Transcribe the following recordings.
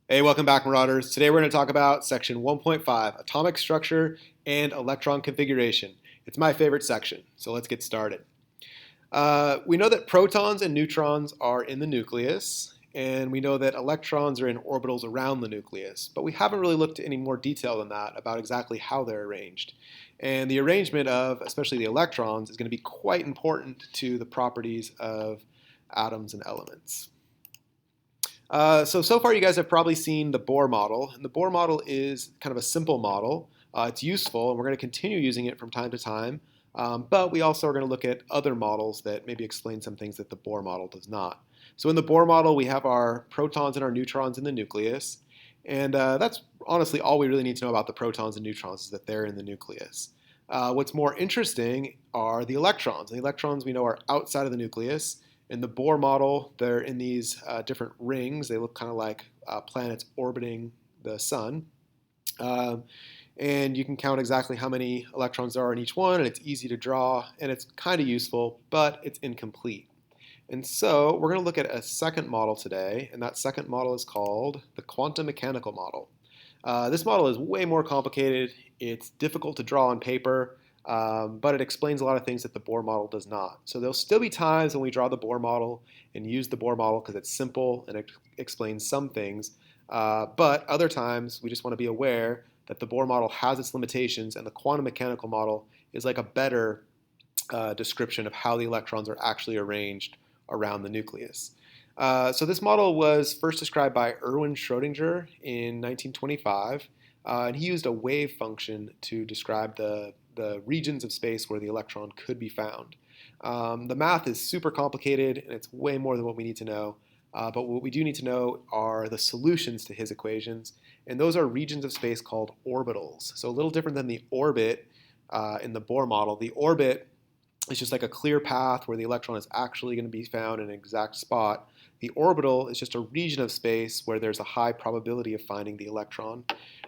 Hey, welcome back, Marauders. Today we're going to talk about section 1.5, atomic structure and electron configuration. It's my favorite section, so let's get started. We know that protons and neutrons are in the nucleus, and we know that electrons are in orbitals around the nucleus, but we haven't really looked at any more detail than that about exactly how they're arranged. And the arrangement of, especially the electrons, is going to be quite important to the properties of atoms and elements. So far you guys have probably seen the Bohr model, and the Bohr model is kind of a simple model. It's useful, and we're going to continue using it from time to time, but we also are going to look at other models that maybe explain some things that the Bohr model does not. So in the Bohr model, we have our protons and our neutrons in the nucleus, and that's honestly all we really need to know about the protons and neutrons is that they're in the nucleus. What's more interesting are the electrons. The electrons we know are outside of the nucleus. In the Bohr model, they're in these different rings. They look kind of like planets orbiting the sun. And you can count exactly how many electrons there are in each one, and it's easy to draw, and it's kind of useful, but it's incomplete. And so we're going to look at a second model today, and that second model is called the quantum mechanical model. This model is way more complicated. It's difficult to draw on paper, but it explains a lot of things that the Bohr model does not. So there'll still be times when we draw the Bohr model and use the Bohr model because it's simple and it explains some things, but other times we just want to be aware that the Bohr model has its limitations and the quantum mechanical model is like a better description of how the electrons are actually arranged around the nucleus. So this model was first described by Erwin Schrödinger in 1925, and he used a wave function to describe the regions of space where the electron could be found. The math is super complicated, and it's way more than what we need to know. But what we do need to know are the solutions to his equations, and those are regions of space called orbitals. So a little different than the orbit in the Bohr model. The orbit is just like a clear path where the electron is actually going to be found in an exact spot. The orbital is just a region of space where there's a high probability of finding the electron.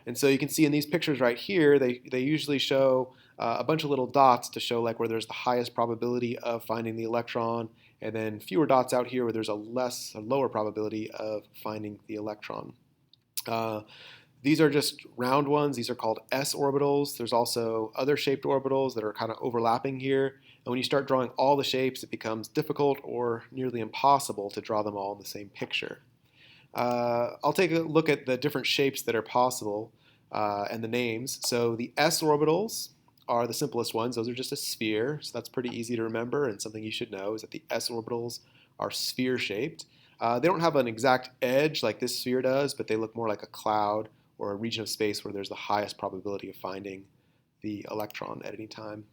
And so you can see in these pictures right here, they usually show a bunch of little dots to show like where there's the highest probability of finding the electron, and then fewer dots out here where there's a lower probability of finding the electron. These are just round ones. These are called s orbitals. There's also other shaped orbitals that are kind of overlapping here. And when you start drawing all the shapes, it becomes difficult or nearly impossible to draw them all in the same picture. I'll take a look at the different shapes that are possible and the names. So the s orbitals are the simplest ones. Those are just a sphere, so that's pretty easy to remember, and something you should know is that the s orbitals are sphere-shaped. They don't have an exact edge like this sphere does, but they look more like a cloud or a region of space where there's the highest probability of finding the electron at any time.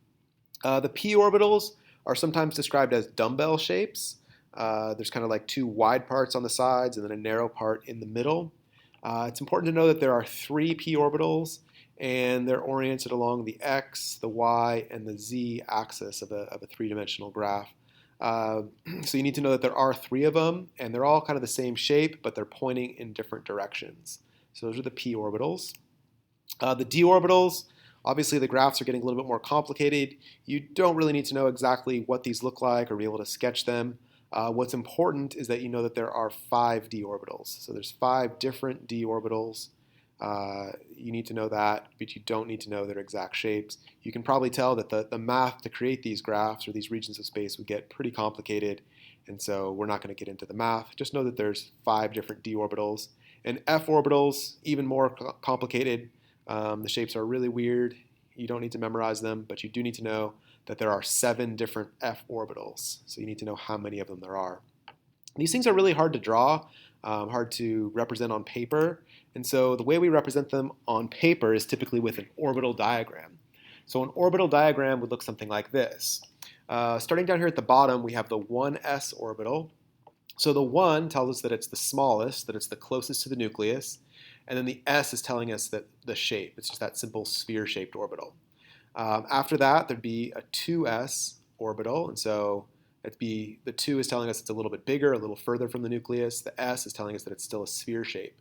The p orbitals are sometimes described as dumbbell shapes. There's kind of like two wide parts on the sides and then a narrow part in the middle. It's important to know that there are three p orbitals, and they're oriented along the x, the y, and the z axis of a three-dimensional graph. So you need to know that there are three of them, and they're all kind of the same shape, but they're pointing in different directions. So those are the p orbitals. The d orbitals, obviously the graphs are getting a little bit more complicated. You don't really need to know exactly what these look like or be able to sketch them. What's important is that you know that there are 5 d orbitals. So there's 5 different d orbitals. You need to know that, but you don't need to know their exact shapes. You can probably tell that the math to create these graphs or these regions of space would get pretty complicated, and so we're not going to get into the math. Just know that there's 5 different d orbitals. And f orbitals, even more complicated. The shapes are really weird. You don't need to memorize them, but you do need to know that there are 7 different f orbitals. So you need to know how many of them there are. These things are really hard to draw, hard to represent on paper. And so the way we represent them on paper is typically with an orbital diagram. So an orbital diagram would look something like this. Starting down here at the bottom, we have the 1s orbital. So the 1 tells us that it's the smallest, that it's the closest to the nucleus. And then the s is telling us that the shape. It's just that simple sphere-shaped orbital. After that, there'd be a 2s orbital. And so the 2 is telling us it's a little bit bigger, a little further from the nucleus. The s is telling us that it's still a sphere shape.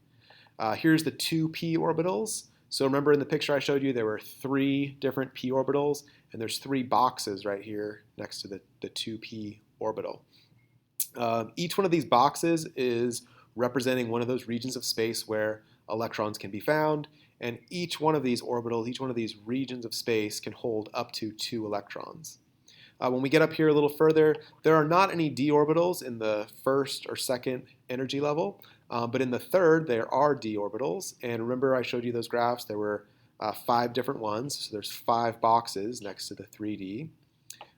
Here's the 2p orbitals. So remember in the picture I showed you, there were 3 different p orbitals, and there's 3 boxes right here next to the 2p orbital. Each one of these boxes is representing one of those regions of space where electrons can be found. And each one of these orbitals, each one of these regions of space can hold up to 2 electrons. When we get up here a little further, there are not any d orbitals in the first or second energy level, but in the third there are d orbitals. And remember I showed you those graphs, there were 5 different ones, so there's 5 boxes next to the 3d.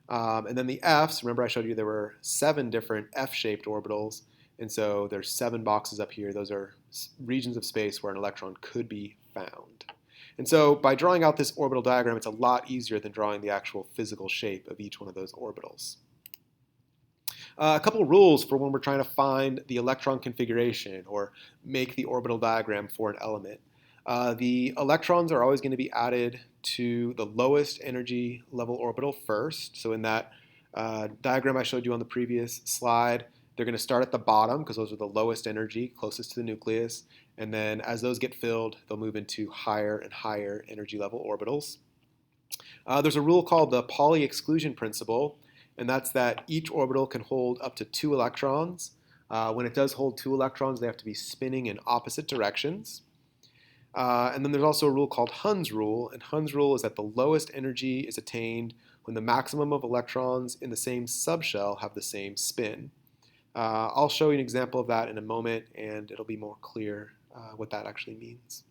And then the f's, remember I showed you there were 7 different f-shaped orbitals, and so there's 7 boxes up here. Those are regions of space where an electron could be found. And so by drawing out this orbital diagram, it's a lot easier than drawing the actual physical shape of each one of those orbitals. A couple rules for when we're trying to find the electron configuration or make the orbital diagram for an element. The electrons are always going to be added to the lowest energy level orbital first. So in that diagram I showed you on the previous slide, they're going to start at the bottom because those are the lowest energy, closest to the nucleus. And then as those get filled, they'll move into higher and higher energy level orbitals. There's a rule called the Pauli exclusion principle, and that's that each orbital can hold up to 2 electrons. When it does hold 2 electrons, they have to be spinning in opposite directions. And then there's also a rule called Hund's rule, and Hund's rule is that the lowest energy is attained when the maximum of electrons in the same subshell have the same spin. I'll show you an example of that in a moment, and it'll be more clear what that actually means.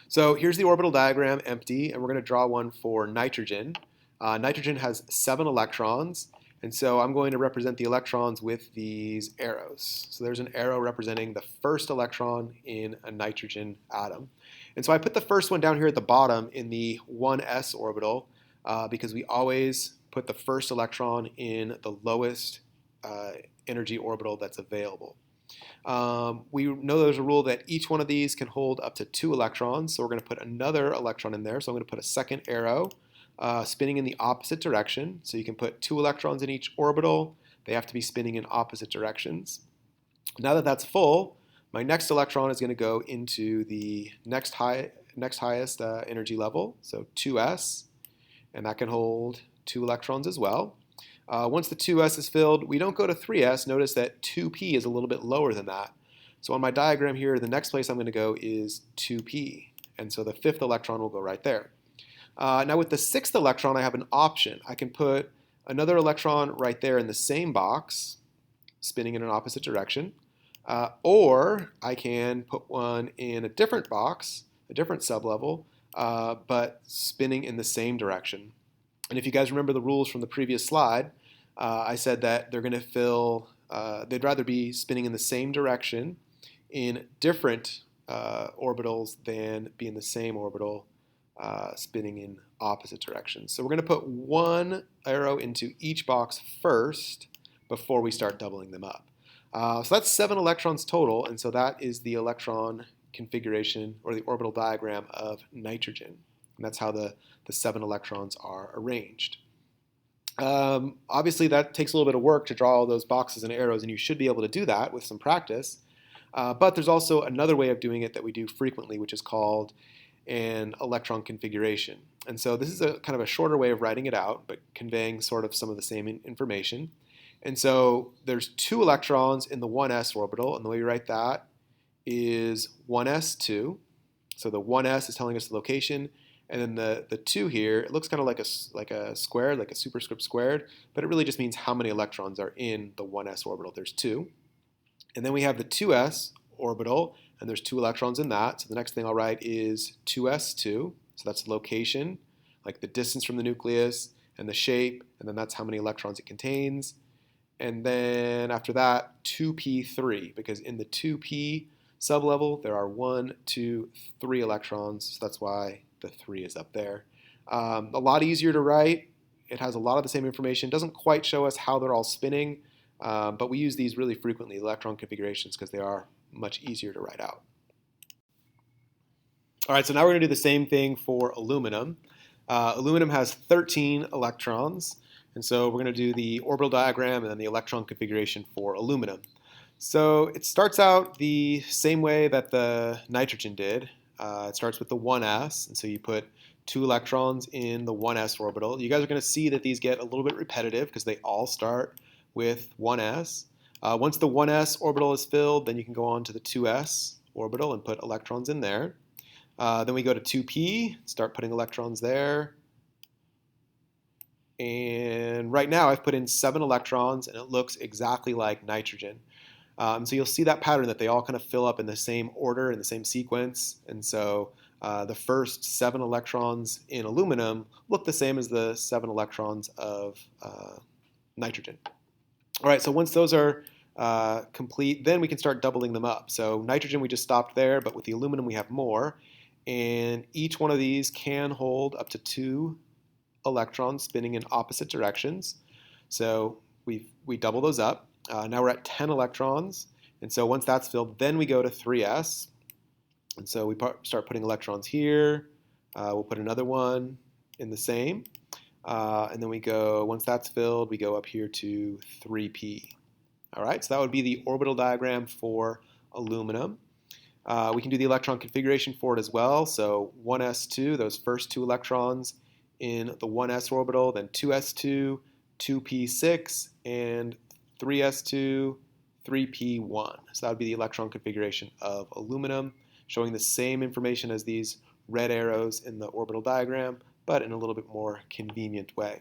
So here's the orbital diagram, empty, and we're going to draw one for nitrogen. Nitrogen has 7 electrons, and so I'm going to represent the electrons with these arrows. So there's an arrow representing the first electron in a nitrogen atom. And so I put the first one down here at the bottom in the 1s orbital because we always put the first electron in the lowest energy orbital that's available. We know there's a rule that each one of these can hold up to 2 electrons, so we're going to put another electron in there. So I'm going to put a second arrow spinning in the opposite direction. So you can put 2 electrons in each orbital. They have to be spinning in opposite directions. Now that that's full, my next electron is going to go into the next highest energy level, so 2s, and that can hold 2 electrons as well. Once the 2s is filled, we don't go to 3s. Notice that 2p is a little bit lower than that. So on my diagram here, the next place I'm going to go is 2p. And so the 5th electron will go right there. Now with the 6th electron, I have an option. I can put another electron right there in the same box, spinning in an opposite direction. Or I can put one in a different box, a different sublevel, but spinning in the same direction. And if you guys remember the rules from the previous slide, I said that they're going to fill, they'd rather be spinning in the same direction in different orbitals than be in the same orbital spinning in opposite directions. So we're going to put one arrow into each box first before we start doubling them up. So that's 7 electrons total, and so that is the electron configuration or the orbital diagram of nitrogen. And that's how the 7 electrons are arranged. Obviously, that takes a little bit of work to draw all those boxes and arrows, and you should be able to do that with some practice. But there's also another way of doing it that we do frequently, which is called an electron configuration. And so this is a kind of a shorter way of writing it out, but conveying sort of some of the same information. And so there's 2 electrons in the 1s orbital, and the way you write that is 1s2. So the 1s is telling us the location, and then the 2 here, it looks kind of like a squared, like a superscript squared, but it really just means how many electrons are in the 1s orbital. There's 2. And then we have the 2s orbital, and there's 2 electrons in that. So the next thing I'll write is 2s2. So that's the location, like the distance from the nucleus, and the shape, and then that's how many electrons it contains. And then after that, 2p3, because in the 2p sublevel, there are 1, 2, 3 electrons, so that's why the 3 is up there. A lot easier to write. It has a lot of the same information. It doesn't quite show us how they're all spinning, but we use these really frequently, electron configurations, because they are much easier to write out. All right, so now we're going to do the same thing for aluminum. Aluminum has 13 electrons, and so we're going to do the orbital diagram and then the electron configuration for aluminum. So it starts out the same way that the nitrogen did. It starts with the 1s, and so you put 2 electrons in the 1s orbital. You guys are going to see that these get a little bit repetitive because they all start with 1s. Once the 1s orbital is filled, then you can go on to the 2s orbital and put electrons in there. Then we go to 2p, start putting electrons there. And right now I've put in 7 electrons, and it looks exactly like nitrogen. So you'll see that pattern that they all kind of fill up in the same order, in the same sequence. And so the first 7 electrons in aluminum look the same as the 7 electrons of nitrogen. All right, so once those are complete, then we can start doubling them up. So nitrogen, we just stopped there, but with the aluminum, we have more. And each one of these can hold up to 2 electrons spinning in opposite directions. So we double those up. Now we're at 10 electrons. And so once that's filled, then we go to 3s. And so we start putting electrons here. We'll put another one in the same. And then we go, once that's filled, we go up here to 3p. All right, so that would be the orbital diagram for aluminum. We can do the electron configuration for it as well. So 1s2, those first 2 electrons in the 1s orbital, then 2s2, 2p6, and 3s2, 3p1. So that would be the electron configuration of aluminum, showing the same information as these red arrows in the orbital diagram, but in a little bit more convenient way.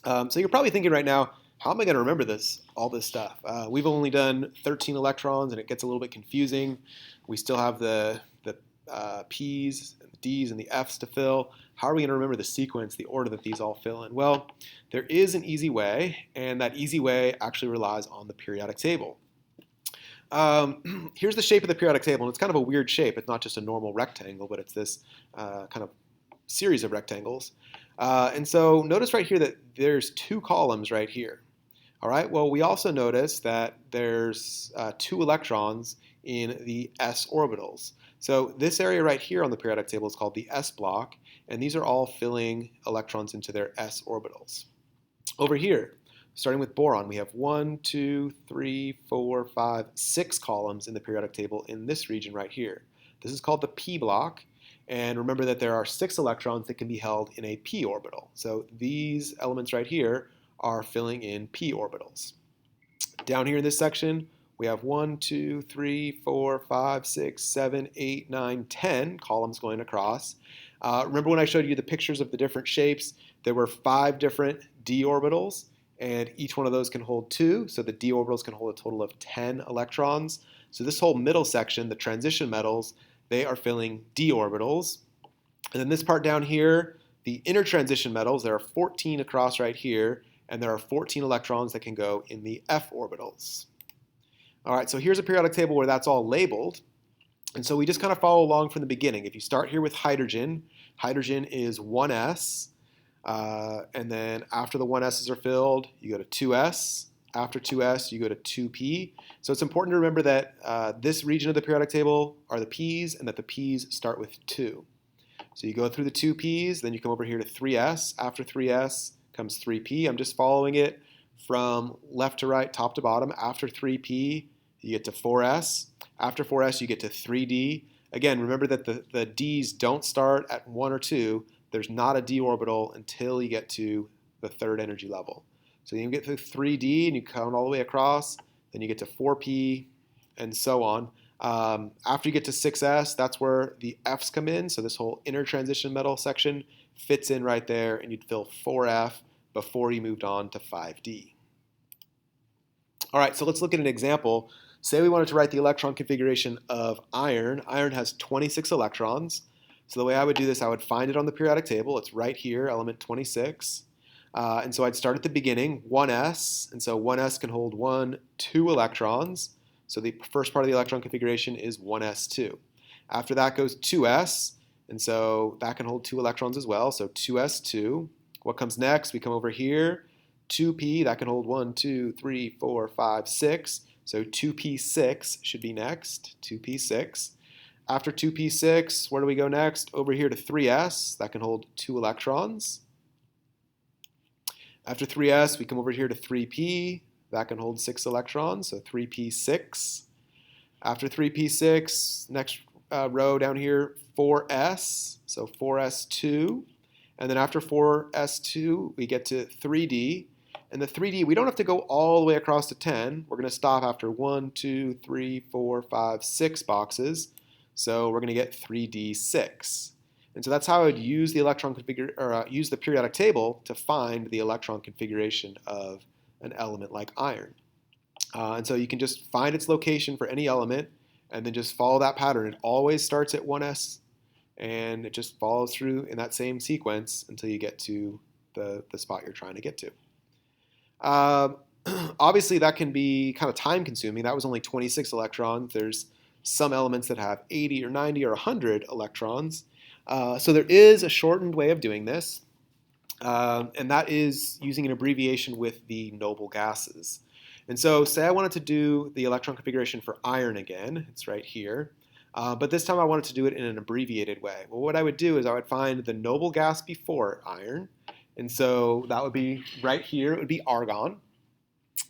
So you're probably thinking right now, how am I going to remember all this stuff? We've only done 13 electrons, and it gets a little bit confusing. We still have the P's, and the D's, and the F's to fill. How are we going to remember the sequence, the order that these all fill in? Well, there is an easy way, and that easy way actually relies on the periodic table. Here's the shape of the periodic table, and it's kind of a weird shape. It's not just a normal rectangle, but it's this kind of series of rectangles. And so notice right here that there's 2 columns right here. All right, well, we also notice that there's 2 electrons in the s orbitals. So this area right here on the periodic table is called the s block, and these are all filling electrons into their s orbitals. Over here, starting with boron, we have 1, 2, 3, 4, 5, 6 columns in the periodic table in this region right here. This is called the p block, and remember that there are 6 electrons that can be held in a p orbital. So these elements right here are filling in p orbitals. Down here in this section, we have 1, 2, 3, 4, 5, 6, 7, 8, 9, 10 columns going across. Remember when I showed you the pictures of the different shapes? There were 5 different d orbitals, and each one of those can hold 2. So the d orbitals can hold a total of 10 electrons. So this whole middle section, the transition metals, they are filling d orbitals. And then this part down here, the inner transition metals, there are 14 across right here, and there are 14 electrons that can go in the f orbitals. All right, so here's a periodic table where that's all labeled. And so we just kind of follow along from the beginning. If you start here with hydrogen, hydrogen is 1s. And then after the 1s's are filled, you go to 2s. After 2s, you go to 2p. So it's important to remember that this region of the periodic table are the p's, and that the p's start with 2. So you go through the 2p's, then you come over here to 3s. After 3s comes 3p. I'm just following it from left to right, top to bottom. After 3p, you get to 4s. After 4s, you get to 3d. Again, remember that the d's don't start at 1 or 2. There's not a d orbital until you get to the 3rd energy level. So you get to 3d, and you count all the way across. Then you get to 4p, and so on. After you get to 6s, that's where the f's come in. So this whole inner transition metal section fits in right there, and you'd fill 4f before you moved on to 5d. All right, so let's look at an example. Say we wanted to write the electron configuration of iron. Iron has 26 electrons. So the way I would do this, I would find it on the periodic table. It's right here, element 26. And so I'd start at the beginning, 1s. And so 1s can hold 2 electrons. So the first part of the electron configuration is 1s2. After that goes 2s. And so that can hold 2 electrons as well. So 2s2. What comes next? We come over here. 2p, that can hold 1, 2, 3, 4, 5, 6. So 2p6 should be next, 2p6. After 2p6, where do we go next? Over here to 3s, that can hold 2 electrons. After 3s, we come over here to 3p, that can hold 6 electrons, so 3p6. After 3p6, next row down here, 4s, so 4s2. And then after 4s2, we get to 3d. And the 3D, we don't have to go all the way across to 10. We're going to stop after 1, 2, 3, 4, 5, 6 boxes. So we're going to get 3D6. And so that's how I would use the use the periodic table to find the electron configuration of an element like iron. And so you can just find its location for any element and then just follow that pattern. It always starts at 1s and it just follows through in that same sequence until you get to the spot you're trying to get to. Obviously, that can be kind of time consuming. That was only 26 electrons. There's some elements that have 80 or 90 or 100 electrons. So there is a shortened way of doing this, and that is using an abbreviation with the noble gases. And so say I wanted to do the electron configuration for iron again. It's right here. But this time I wanted to do it in an abbreviated way. Well, what I would do is I would find the noble gas before iron. And so that would be right here. It would be argon.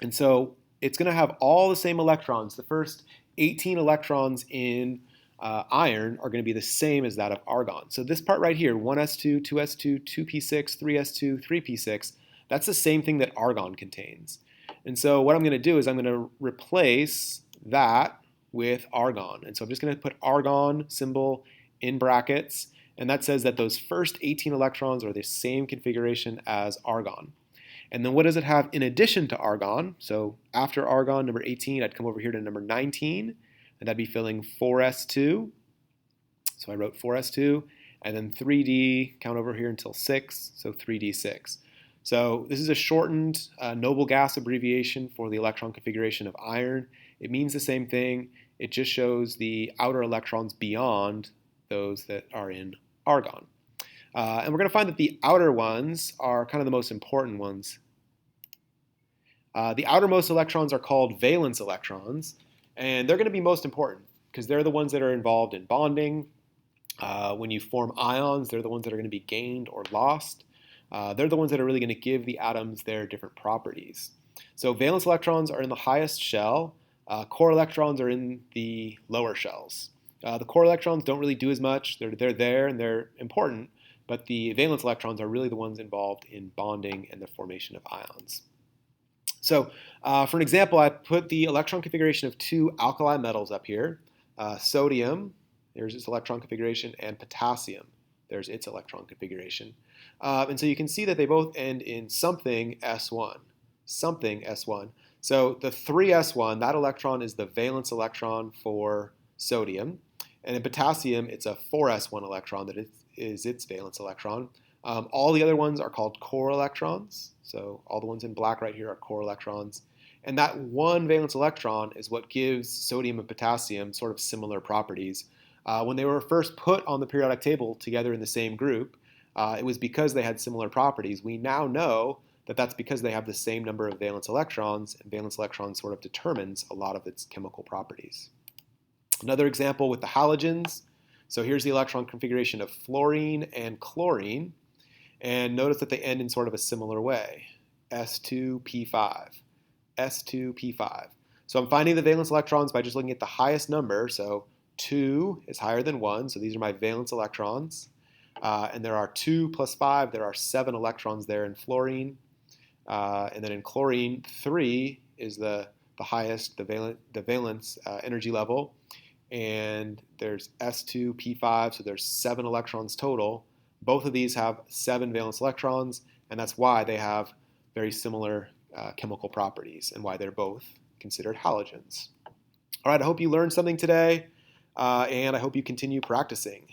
And so it's going to have all the same electrons. The first 18 electrons in iron are going to be the same as that of argon. So this part right here, 1s2, 2s2, 2p6, 3s2, 3p6, that's the same thing that argon contains. And so what I'm going to do is I'm going to replace that with argon. And so I'm just going to put argon symbol in brackets. And that says that those first 18 electrons are the same configuration as argon. And then what does it have in addition to argon? So after argon, number 18, I'd come over here to number 19, and I'd be filling 4s2. So I wrote 4s2, and then 3d, count over here until 6, so 3d6. So this is a shortened noble gas abbreviation for the electron configuration of iron. It means the same thing. It just shows the outer electrons beyond those that are in argon. And we're going to find that the outer ones are kind of the most important ones. The outermost electrons are called valence electrons, and they're going to be most important because they're the ones that are involved in bonding. When you form ions, they're the ones that are going to be gained or lost. They're the ones that are really going to give the atoms their different properties. So valence electrons are in the highest shell. Core electrons are in the lower shells. The core electrons don't really do as much. They're there and they're important, but the valence electrons are really the ones involved in bonding and the formation of ions. So for an example, I put the electron configuration of two alkali metals up here. Sodium, there's its electron configuration, and potassium, there's its electron configuration. And so you can see that they both end in something S1. Something S1. So the 3s1, that electron is the valence electron for sodium. And in potassium, it's a 4s1 electron that is its valence electron. All the other ones are called core electrons. So all the ones in black right here are core electrons. And that one valence electron is what gives sodium and potassium sort of similar properties. When they were first put on the periodic table together in the same group, it was because they had similar properties. We now know that that's because they have the same number of valence electrons, and valence electrons sort of determines a lot of its chemical properties. Another example with the halogens. So here's the electron configuration of fluorine and chlorine. And notice that they end in sort of a similar way. S2P5. S2P5. So I'm finding the valence electrons by just looking at the highest number. So 2 is higher than 1. So these are my valence electrons. And there are 2 plus 5. There are 7 electrons there in fluorine. And then in chlorine, 3 is the highest, the valence energy level. And there's S2P5, so there's 7 electrons total. Both of these have 7 valence electrons, and that's why they have very similar chemical properties and why they're both considered halogens. All right, I hope you learned something today, and I hope you continue practicing.